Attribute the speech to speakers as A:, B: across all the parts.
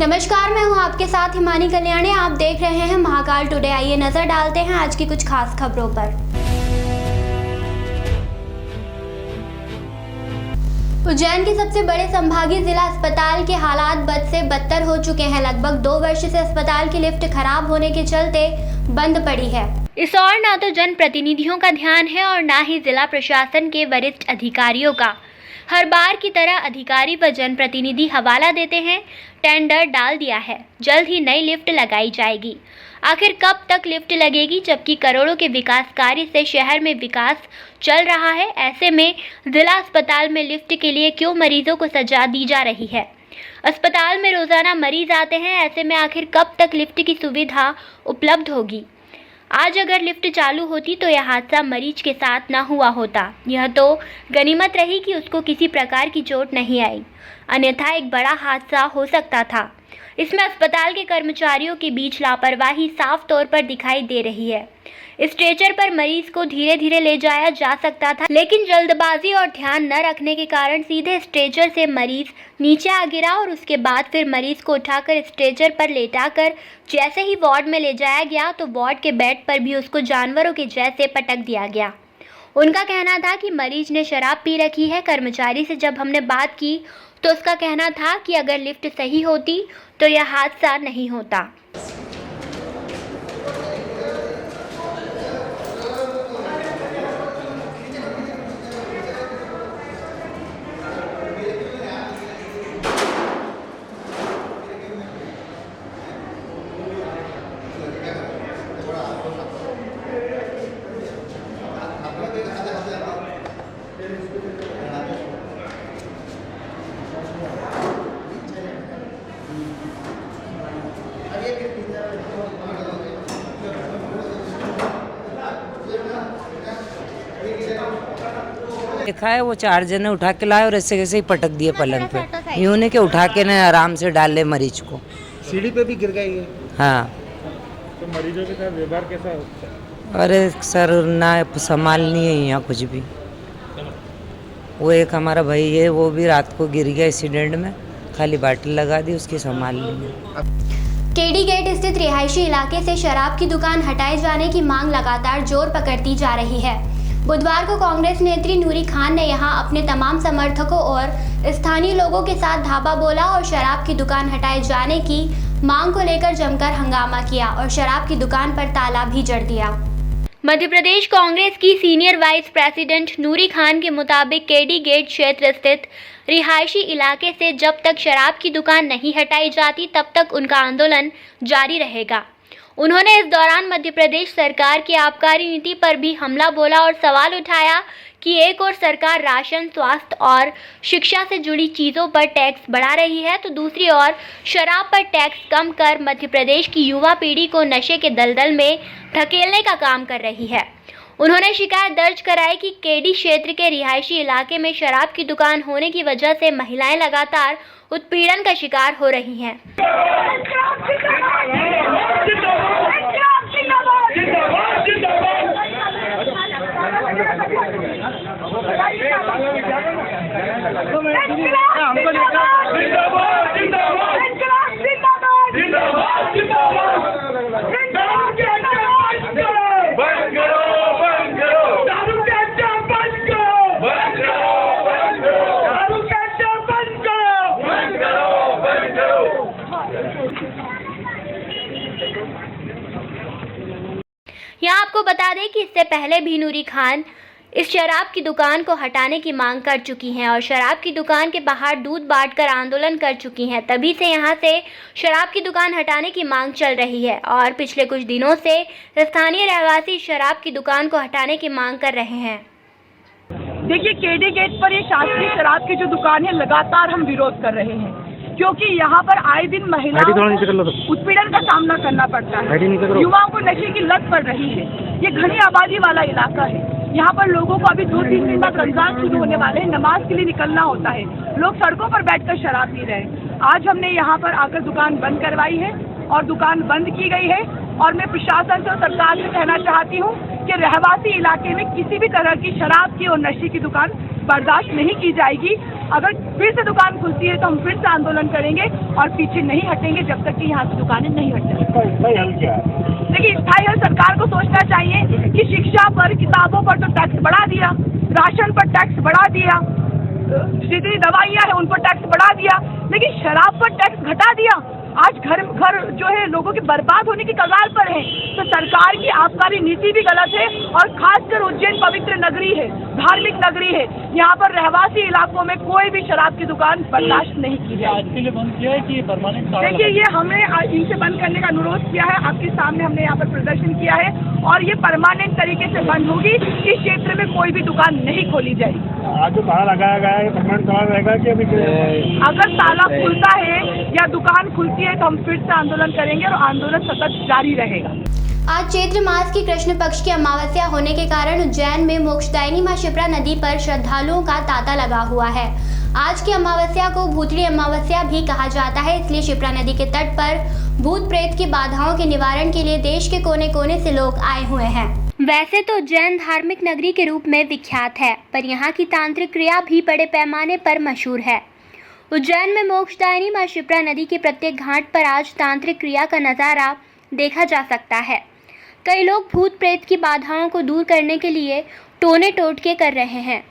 A: नमस्कार, मैं हूं आपके साथ हिमानी कल्याणी। आप देख रहे हैं महाकाल टुडे। आइए नजर डालते हैं आज की कुछ खास खबरों पर। उज्जैन के सबसे बड़े संभागीय जिला अस्पताल के हालात बद से बदतर हो चुके हैं। लगभग 2 वर्ष से अस्पताल की लिफ्ट खराब होने के चलते बंद पड़ी है। इस और न तो जनप्रतिनिधियों का ध्यान है और न ही जिला प्रशासन के वरिष्ठ अधिकारियों का। हर बार की तरह अधिकारी व जनप्रतिनिधि हवाला देते हैं, टेंडर डाल दिया है, जल्द ही नई लिफ्ट लगाई जाएगी। आखिर कब तक लिफ्ट लगेगी, जबकि करोड़ों के विकास कार्य से शहर में विकास चल रहा है। ऐसे में जिला अस्पताल में लिफ्ट के लिए क्यों मरीजों को सजा दी जा रही है। अस्पताल में रोजाना मरीज आते हैं, ऐसे में आखिर कब तक लिफ्ट की सुविधा उपलब्ध होगी। आज अगर लिफ्ट चालू होती तो यह हादसा मरीज के साथ न हुआ होता। यह तो गनीमत रही कि उसको किसी प्रकार की चोट नहीं आई, अन्यथा एक बड़ा हादसा हो सकता था। इसमें अस्पताल के कर्मचारियों के बीच लापरवाही साफ तौर पर दिखाई दे रही है। स्ट्रेचर पर मरीज को धीरे धीरे ले जाया जा सकता था, लेकिन जल्दबाजी और ध्यान न रखने के कारण सीधे स्ट्रेचर से मरीज नीचे आ गिरा और उसके बाद फिर मरीज को उठाकर स्ट्रेचर पर लेटाकर जैसे ही वार्ड में ले जाया गया तो वार्ड के बेड पर भी उसको जानवरों के जैसे पटक दिया गया। उनका कहना था कि मरीज ने शराब पी रखी है। कर्मचारी से जब हमने बात की तो उसका कहना था कि अगर लिफ्ट सही होती तो यह हादसा नहीं होता।
B: देखा है वो 4 जने उठा के लाए और ऐसे कैसे ही पटक दिए पलंग पे। यूं नहीं कि उठा के ना आराम से डाले मरीज को।
C: सीढ़ी पे भी गिर गई है।
B: हाँ,
C: तो मरीजों के साथ व्यवहार कैसा होता है?
B: अरे सर ना संभाल नहीं है यहाँ कुछ भी। वो एक हमारा भाई है, वो भी रात को गिर गया एक्सीडेंट में, खाली बाटली लगा दी, उसकी संभाल नहीं है।
A: केडी गेट स्थित रिहायशी इलाके से शराब की दुकान हटाए जाने की मांग लगातार जोर पकड़ती जा रही है। बुधवार को कांग्रेस नेत्री नूरी खान ने यहां अपने तमाम समर्थकों और स्थानीय लोगों के साथ धावा बोला और शराब की दुकान हटाए जाने की मांग को लेकर जमकर हंगामा किया और शराब की दुकान पर ताला भी जड़ दिया। मध्य प्रदेश कांग्रेस की सीनियर वाइस प्रेसिडेंट नूरी खान के मुताबिक केडी गेट क्षेत्र स्थित रिहायशी इलाके से जब तक शराब की दुकान नहीं हटाई जाती तब तक उनका आंदोलन जारी रहेगा। उन्होंने इस दौरान मध्य प्रदेश सरकार की आबकारी नीति पर भी हमला बोला और सवाल उठाया कि एक और सरकार राशन, स्वास्थ्य और शिक्षा से जुड़ी चीज़ों पर टैक्स बढ़ा रही है तो दूसरी ओर शराब पर टैक्स कम कर मध्य प्रदेश की युवा पीढ़ी को नशे के दलदल में धकेलने का काम कर रही है। उन्होंने शिकायत दर्ज कराई कि केडी क्षेत्र के रिहायशी इलाके में शराब की दुकान होने की वजह से महिलाएं लगातार उत्पीड़न का शिकार हो रही हैं। यहाँ आपको बता दें कि इससे पहले भी नूरी खान इस शराब की दुकान को हटाने की मांग कर चुकी हैं और शराब की दुकान के बाहर दूध बांटकर आंदोलन कर चुकी हैं। तभी से यहाँ से शराब की दुकान हटाने की मांग चल रही है और पिछले कुछ दिनों से स्थानीय रहवासी शराब की दुकान को हटाने की मांग कर रहे हैं।
D: देखिए, केडी गेट पर ये शासकीय शराब की जो दुकान है लगातार हम विरोध कर रहे हैं, क्योंकि यहाँ पर आए दिन महिलाओं को उत्पीड़न का सामना करना पड़ता है। युवाओं को नशे की लत पड़ रही है। ये घनी आबादी वाला इलाका है। यहाँ पर लोगों को अभी 2-3 दिन बाद रमजान शुरू होने वाले हैं, नमाज के लिए निकलना होता है। लोग सड़कों पर बैठकर शराब पी रहे हैं। आज हमने यहाँ पर आकर दुकान बंद करवाई है और दुकान बंद की गई है और मैं प्रशासन से और सरकार से कहना चाहती हूँ कि रहवासी इलाके में किसी भी तरह की शराब की और नशे की दुकान बर्दाश्त नहीं की जाएगी। अगर फिर से दुकान खुलती है तो हम फिर से आंदोलन करेंगे और पीछे नहीं हटेंगे जब तक कि यहाँ से दुकानें नहीं हट जाएंगी।
C: इसका हल क्या है?
D: देखिए, स्थायी हल सरकार को सोचना चाहिए कि शिक्षा पर, किताबों पर तो टैक्स बढ़ा दिया, राशन पर टैक्स बढ़ा दिया, जितनी दवाइयाँ हैं उन पर टैक्स बढ़ा दिया, लेकिन शराब पर टैक्स घटा दिया। आज घर जो है लोगों के बर्बाद होने की कगार पर है। तो सरकार की आबकारी नीति भी गलत है और खासकर उज्जैन पवित्र नगरी है, धार्मिक नगरी है, यहाँ पर रहवासी इलाकों में कोई भी शराब की दुकान बर्दाश्त नहीं की जाए।
C: आज के लिए बंद किया है कि परमानेंट?
D: देखिए, ये हमने इनसे बंद करने का अनुरोध किया है, आपके सामने हमने यहाँ पर प्रदर्शन किया है और ये परमानेंट तरीके से बंद होगी। इस क्षेत्र में कोई भी दुकान नहीं खोली जाएगी।
C: आज जो ताला लगाया गया है परमानेंट ताला रहेगा कि अभी?
D: अगर ताला खुलता है या दुकान खुलती है तो हम फिर से आंदोलन करेंगे और आंदोलन सतत जारी रहेगा।
A: आज चैत्र मास की कृष्ण पक्ष की अमावस्या होने के कारण उज्जैन में मोक्षदायिनी मां शिप्रा नदी पर श्रद्धालुओं का तांता लगा हुआ है। आज की अमावस्या को भूतली अमावस्या भी कहा जाता है, इसलिए शिप्रा नदी के तट पर भूत प्रेत की बाधाओं के निवारण के लिए देश के कोने कोने से लोग आए हुए हैं। वैसे तो उज्जैन धार्मिक नगरी के रूप में विख्यात है, पर यहाँ की तांत्रिक क्रिया भी बड़े पैमाने पर मशहूर है। उज्जैन में मोक्षदायिनी मां शिप्रा नदी के प्रत्येक घाट पर आज तांत्रिक क्रिया का नज़ारा देखा जा सकता है। कई लोग भूत प्रेत की बाधाओं को दूर करने के लिए टोने टोटके कर रहे हैं।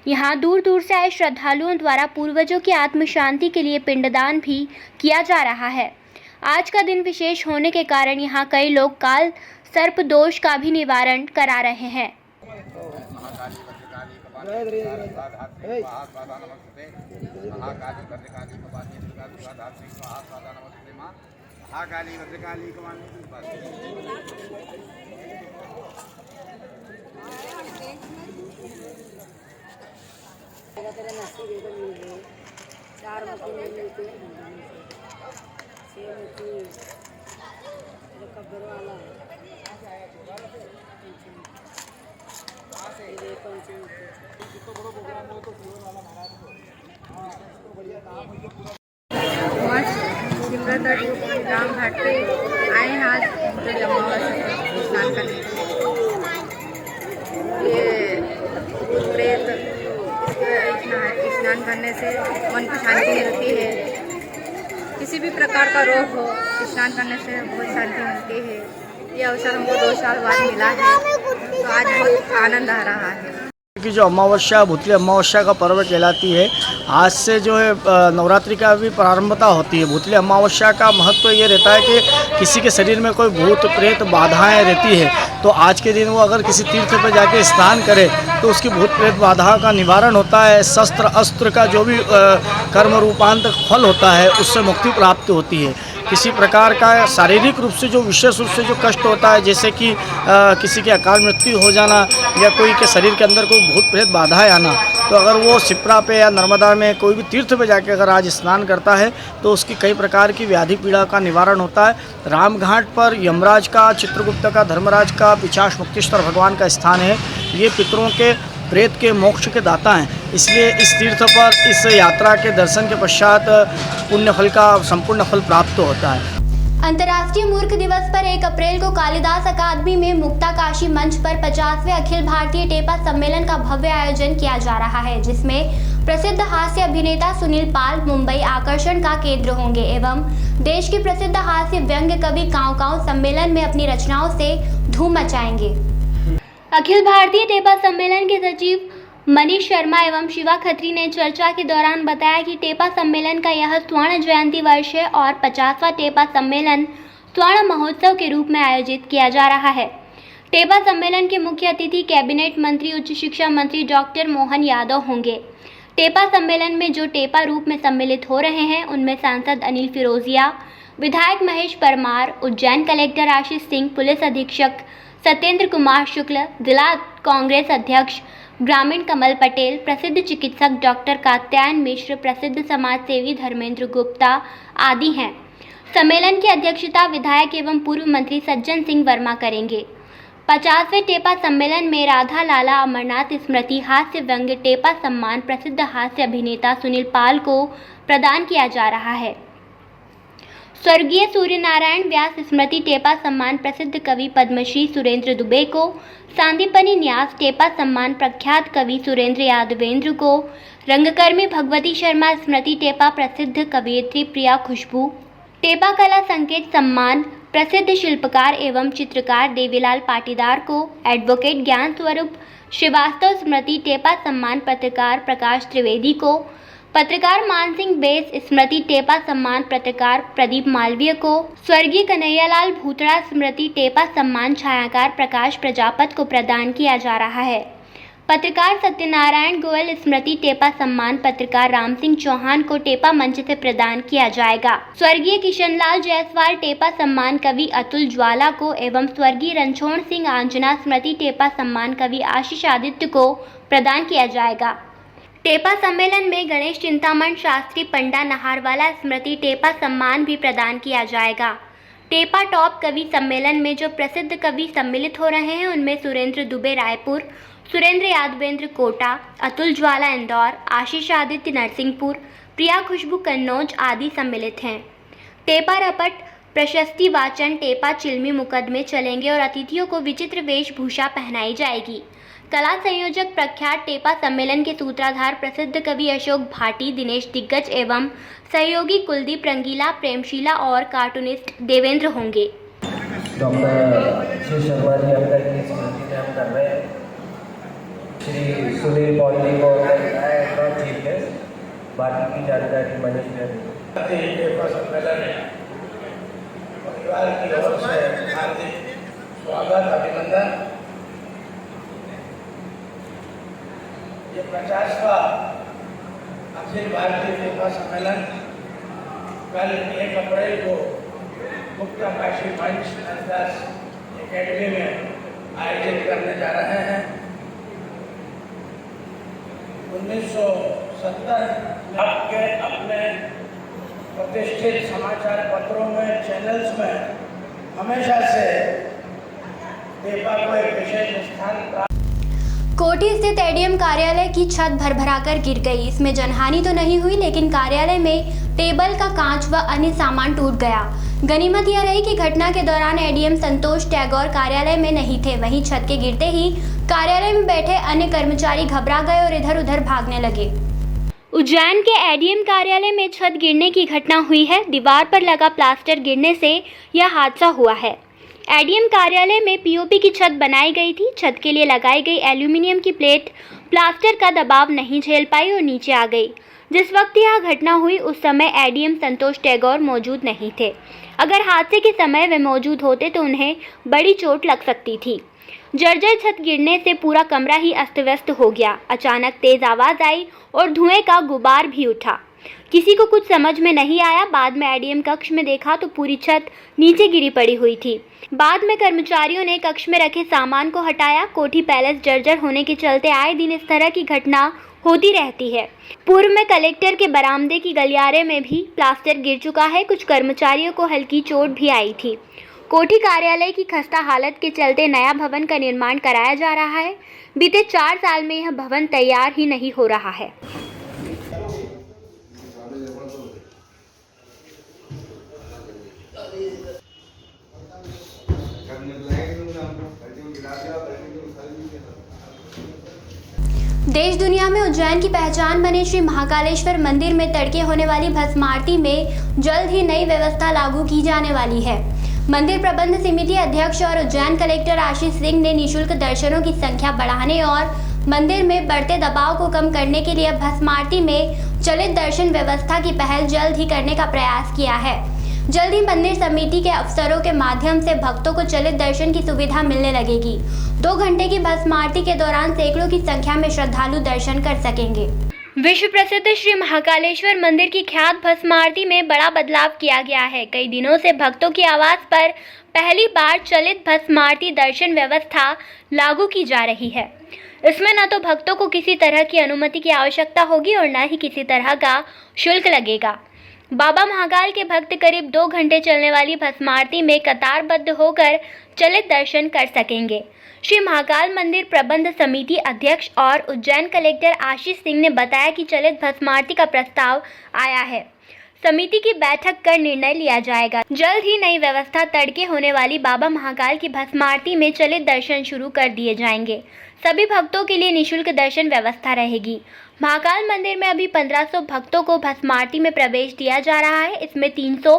A: यहाँ दूर दूर से आए श्रद्धालुओं द्वारा पूर्वजों की आत्म शांति के लिए पिंडदान भी किया जा रहा है। आज का दिन विशेष होने के कारण यहाँ कई लोग काल सर्प दोष का भी निवारण करा रहे हैं।
E: तेरा नसीब एकदम मिल गए, 4 मछली मिलते हैं, 6 मछली कब्बर वाला है, ये कौन सी शिप्रा तट राम घाट पे आए हैं आज अमावस्या स्नान करने के लिए। ये प्रेत स्नान करने से मन को शांति मिलती है। किसी भी प्रकार का रोग हो, स्नान करने से बहुत शांति मिलती है। ये अवसर हमको 2 साल बाद मिला है, तो आज बहुत आनंद आ रहा है।
F: की जो अमावस्या भूतली अमावस्या का पर्व कहलाती है, आज से जो है नवरात्रि का भी प्रारंभता होती है। भूतली अमावस्या का महत्व ये रहता है कि किसी के शरीर में कोई भूत प्रेत बाधाएं रहती है, तो आज के दिन वो अगर किसी तीर्थ पर जाके स्नान करे तो उसकी भूत प्रेत बाधा का निवारण होता है। शस्त्र अस्त्र का जो भी कर्म रूपांत फल होता है उससे मुक्ति प्राप्त होती है। किसी प्रकार का शारीरिक रूप से जो विशेष रूप से जो कष्ट होता है, जैसे कि किसी की अकाल मृत्यु हो जाना या कोई के शरीर के अंदर कोई भूत प्रेत बाधाएं आना, तो अगर वो शिप्रा पे या नर्मदा में कोई भी तीर्थ पे जाके अगर आज स्नान करता है तो उसकी कई प्रकार की व्याधि पीड़ा का निवारण होता है। रामघाट पर यमराज का, चित्रगुप्त का, धर्मराज का, पिशाच मुक्तेश्वर भगवान का स्थान है। ये पितरों के प्रेत के मोक्ष के दाता हैं, इसलिए इस तीर्थ पर इस यात्रा के दर्शन के पश्चात पुण्य फल का संपूर्ण फल प्राप्त होता है।
A: अंतर्राष्ट्रीय मूर्ख दिवस पर 1 अप्रैल को कालिदास अकादमी में मुक्ताकाशी मंच पर 50वें अखिल भारतीय टेपा सम्मेलन का भव्य आयोजन किया जा रहा है, जिसमें प्रसिद्ध हास्य अभिनेता सुनील पाल मुंबई आकर्षण का केंद्र होंगे एवं देश के प्रसिद्ध हास्य व्यंग्य कवि कांव कांव सम्मेलन में अपनी रचनाओं से धूम मचाएंगे। अखिल भारतीय टेपा सम्मेलन के सचिव मनीष शर्मा एवं शिवा खत्री ने चर्चा के दौरान बताया कि टेपा सम्मेलन का यह स्वर्ण जयंती वर्ष है और 50वां टेपा सम्मेलन स्वर्ण महोत्सव के रूप में आयोजित किया जा रहा है। टेपा सम्मेलन के मुख्य अतिथि कैबिनेट मंत्री उच्च शिक्षा मंत्री डॉक्टर मोहन यादव होंगे। टेपा सम्मेलन में जो टेपा रूप में सम्मिलित हो रहे हैं उनमें सांसद अनिल फिरोजिया, विधायक महेश परमार, उज्जैन कलेक्टर आशीष सिंह, पुलिस अधीक्षक सत्येंद्र कुमार शुक्ल, जिला कांग्रेस अध्यक्ष ग्रामीण कमल पटेल, प्रसिद्ध चिकित्सक डॉक्टर कात्यायन मिश्र, प्रसिद्ध समाज सेवी धर्मेंद्र गुप्ता आदि हैं। सम्मेलन की अध्यक्षता विधायक एवं पूर्व मंत्री सज्जन सिंह वर्मा करेंगे। 50वें टेपा सम्मेलन में राधा लाला अमरनाथ स्मृति हास्य व्यंग्य टेपा सम्मान प्रसिद्ध हास्य अभिनेता सुनील पाल को प्रदान किया जा रहा है। स्वर्गीय सूर्यनारायण व्यास स्मृति टेपा सम्मान प्रसिद्ध कवि पद्मश्री सुरेंद्र दुबे को, सांदीपनी न्यास टेपा सम्मान प्रख्यात कवि सुरेंद्र यादवेंद्र को, रंगकर्मी भगवती शर्मा स्मृति टेपा प्रसिद्ध कवयित्री प्रिया खुशबू, टेपा कला संकेत सम्मान प्रसिद्ध शिल्पकार एवं चित्रकार देवीलाल पाटीदार को, एडवोकेट ज्ञान स्वरूप श्रीवास्तव स्मृति टेपा सम्मान पत्रकार प्रकाश त्रिवेदी को, पत्रकार मानसिंह बेस स्मृति टेपा सम्मान पत्रकार प्रदीप मालवीय को, स्वर्गीय कन्हैयालाल भूतड़ा स्मृति टेपा सम्मान छायाकार प्रकाश प्रजापत को प्रदान किया जा रहा है। पत्रकार सत्यनारायण गोयल स्मृति टेपा सम्मान पत्रकार राम सिंह चौहान को टेपा मंच से प्रदान किया जाएगा। स्वर्गीय किशनलाल जायसवाल टेपा सम्मान कवि अतुल ज्वाला को एवं स्वर्गीय रणछोड़ सिंह आंजना स्मृति टेपा सम्मान कवि आशीष आदित्य को प्रदान किया जाएगा। टेपा सम्मेलन में गणेश चिंतामण शास्त्री पंडा नहारवाला स्मृति टेपा सम्मान भी प्रदान किया जाएगा। टेपा टॉप कवि सम्मेलन में जो प्रसिद्ध कवि सम्मिलित हो रहे हैं उनमें सुरेंद्र दुबे रायपुर, सुरेंद्र यादवेंद्र कोटा, अतुल ज्वाला इंदौर, आशीष आदित्य नरसिंहपुर, प्रिया खुशबू कन्नौज आदि सम्मिलित हैं। टेपा रपट प्रशस्ति वाचन टेपा चिल्मी मुकदमे चलेंगे और अतिथियों को विचित्र वेशभूषा पहनाई जाएगी। कला संयोजक प्रख्यात टेपा सम्मेलन के सूत्रधार प्रसिद्ध कवि अशोक भाटी, दिनेश दिग्गज एवं सहयोगी कुलदीप रंगीला, प्रेमशीला और कार्टूनिस्ट देवेंद्र होंगे।
G: डॉक्टर श्री शर्मा जी अंदर की स्मृति में हम कर रहे हैं। श्री सुनील पॉल जी को चीफ गेस्ट, बाकी की जानकारी मनीष ने टेपा सम्मेलन परिवार की ओर से हार्दिक स्वागत अभिनंदन। ये 50वां अखिल भारतीय टेपा सम्मेलन कल 1 अप्रैल को मुक्ता काशी मंच दास एकेडमी में आयोजित करने जा रहे हैं। 1970 के अपने प्रतिष्ठित समाचार पत्रों में, चैनल्स में हमेशा से टेपा को एक विशेष स्थान प्राप्त।
A: कोठी स्थित एडीएम कार्यालय की छत भरभराकर गिर गई। इसमें जनहानि तो नहीं हुई, लेकिन कार्यालय में टेबल का कांच व अन्य सामान टूट गया। गनीमत यह रही कि घटना के दौरान एडीएम संतोष टैगोर कार्यालय में नहीं थे। वहीं छत के गिरते ही कार्यालय में बैठे अन्य कर्मचारी घबरा गए और इधर उधर भागने लगे। उज्जैन के एडीएम कार्यालय में छत गिरने की घटना हुई है। दीवार पर लगा प्लास्टर गिरने से यह हादसा हुआ है। एडीएम कार्यालय में पीओपी की छत बनाई गई थी। छत के लिए लगाई गई एल्यूमिनियम की प्लेट प्लास्टर का दबाव नहीं झेल पाई और नीचे आ गई। जिस वक्त यह घटना हुई उस समय एडीएम संतोष टैगोर मौजूद नहीं थे। अगर हादसे के समय वे मौजूद होते तो उन्हें बड़ी चोट लग सकती थी। जर्जर छत गिरने से पूरा कमरा ही अस्त व्यस्त हो गया। अचानक तेज आवाज आई और धुएं का गुबार भी उठा। किसी को कुछ समझ में नहीं आया। बाद में एडीएम कक्ष में देखा तो पूरी छत नीचे गिरी पड़ी हुई थी। बाद में कर्मचारियों ने कक्ष में रखे सामान को हटाया। कोठी पैलेस जर्जर होने के चलते आए दिन इस तरह की घटना होती रहती है। पूर्व में कलेक्टर के बरामदे की गलियारे में भी प्लास्टर गिर चुका है। कुछ कर्मचारियों को हल्की चोट भी आई थी। कोठी कार्यालय की खस्ता हालत के चलते नया भवन का निर्माण कराया जा रहा है। बीते 4 साल में यह भवन तैयार ही नहीं हो रहा है। देश दुनिया में उज्जैन की पहचान बने श्री महाकालेश्वर मंदिर में तड़के होने वाली भस्म आरती में जल्द ही नई व्यवस्था लागू की जाने वाली है। मंदिर प्रबंध समिति अध्यक्ष और उज्जैन कलेक्टर आशीष सिंह ने निःशुल्क दर्शनों की संख्या बढ़ाने और मंदिर में बढ़ते दबाव को कम करने के लिए भस्म आरती में चलित दर्शन व्यवस्था की पहल जल्द ही करने का प्रयास किया है। जल्द ही मंदिर समिति के अफसरों के माध्यम से भक्तों को चलित दर्शन की सुविधा मिलने लगेगी। 2 घंटे की भस्म आरती के दौरान सैकड़ों की संख्या में श्रद्धालु दर्शन कर सकेंगे। विश्व प्रसिद्ध श्री महाकालेश्वर मंदिर की ख्यात भस्म आरती में बड़ा बदलाव किया गया है। कई दिनों से भक्तों की आवाज पर पहली बार चलित भस्म आरती दर्शन व्यवस्था लागू की जा रही है। इसमें न तो भक्तों को किसी तरह की अनुमति की आवश्यकता होगी और न ही किसी तरह का शुल्क लगेगा। बाबा महाकाल के भक्त करीब 2 घंटे चलने वाली भस्म आरती में कतारबद्ध होकर चलित दर्शन कर सकेंगे। श्री महाकाल मंदिर प्रबंध समिति अध्यक्ष और उज्जैन कलेक्टर आशीष सिंह ने बताया कि चलित भस्म आरती का प्रस्ताव आया है। समिति की बैठक कर निर्णय लिया जाएगा। जल्द ही नई व्यवस्था तड़के होने वाली बाबा महाकाल की भस्म आरती में चलित दर्शन शुरू कर दिए जाएंगे। सभी भक्तों के लिए निःशुल्क दर्शन व्यवस्था रहेगी। महाकाल मंदिर में अभी 1500 भक्तों को भस्म आरती में प्रवेश दिया जा रहा है। इसमें 300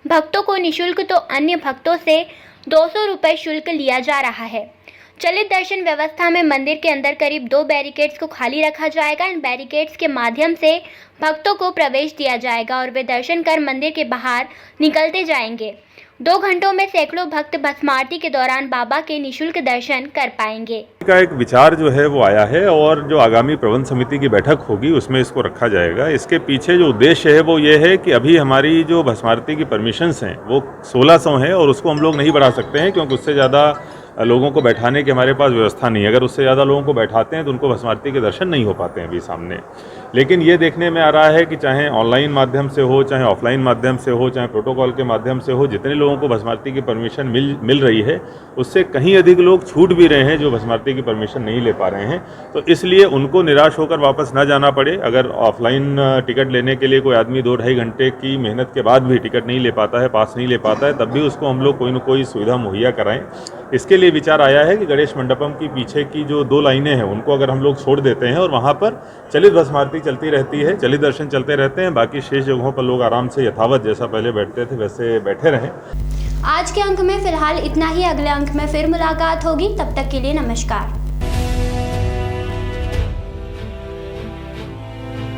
A: भक्तों को निःशुल्क तो अन्य भक्तों से 200 रुपये शुल्क लिया जा रहा है। चलित दर्शन व्यवस्था में मंदिर के अंदर करीब 2 बैरिकेड्स को खाली रखा जाएगा। इन बैरिकेड्स के माध्यम से भक्तों को प्रवेश दिया जाएगा और वे दर्शन कर मंदिर के बाहर निकलते जाएंगे। 2 घंटों में सैकड़ों भक्त भस्म आरती के दौरान बाबा के निःशुल्क दर्शन कर पाएंगे।
H: का एक विचार जो है वो आया है और जो आगामी प्रबंध समिति की बैठक होगी उसमें इसको रखा जाएगा। इसके पीछे जो उद्देश्य है वो ये है कि अभी हमारी जो भस्म आरती की परमिशंस हैं वो 1600 हैं और उसको हम लोग नहीं बढ़ा सकते हैं क्योंकि उससे ज़्यादा लोगों को बैठाने की हमारे पास व्यवस्था नहीं है। अगर उससे ज़्यादा लोगों को बैठाते हैं तो उनको भस्म आरती के दर्शन नहीं हो पाते हैं अभी सामने। लेकिन ये देखने में आ रहा है कि चाहे ऑनलाइन माध्यम से हो, चाहे ऑफलाइन माध्यम से हो, चाहे प्रोटोकॉल के माध्यम से हो, जितने लोगों को भस्म आरती की परमिशन मिल रही है उससे कहीं अधिक लोग छूट भी रहे हैं जो भस्म आरती की परमिशन नहीं ले पा रहे हैं। तो इसलिए उनको निराश होकर वापस ना जाना पड़े। अगर ऑफलाइन टिकट लेने के लिए कोई आदमी 2-2.5 घंटे की मेहनत के बाद भी टिकट नहीं ले पाता है, पास नहीं ले पाता है, तब भी उसको हम लोग कोई न कोई सुविधा मुहैया कराएं। इसके लिए विचार आया है कि गणेश मंडपम की पीछे की जो 2 लाइनें हैं उनको अगर हम लोग छोड़ देते हैं और वहाँ पर चलित भस्म आरती चलती रहती है, चलित दर्शन चलते रहते हैं, बाकी शेष जगहों पर लोग आराम से यथावत जैसा पहले बैठते थे वैसे बैठे रहें।
A: आज के अंक में फिलहाल इतना ही। अगले अंक में फिर मुलाकात होगी। तब तक के लिए नमस्कार।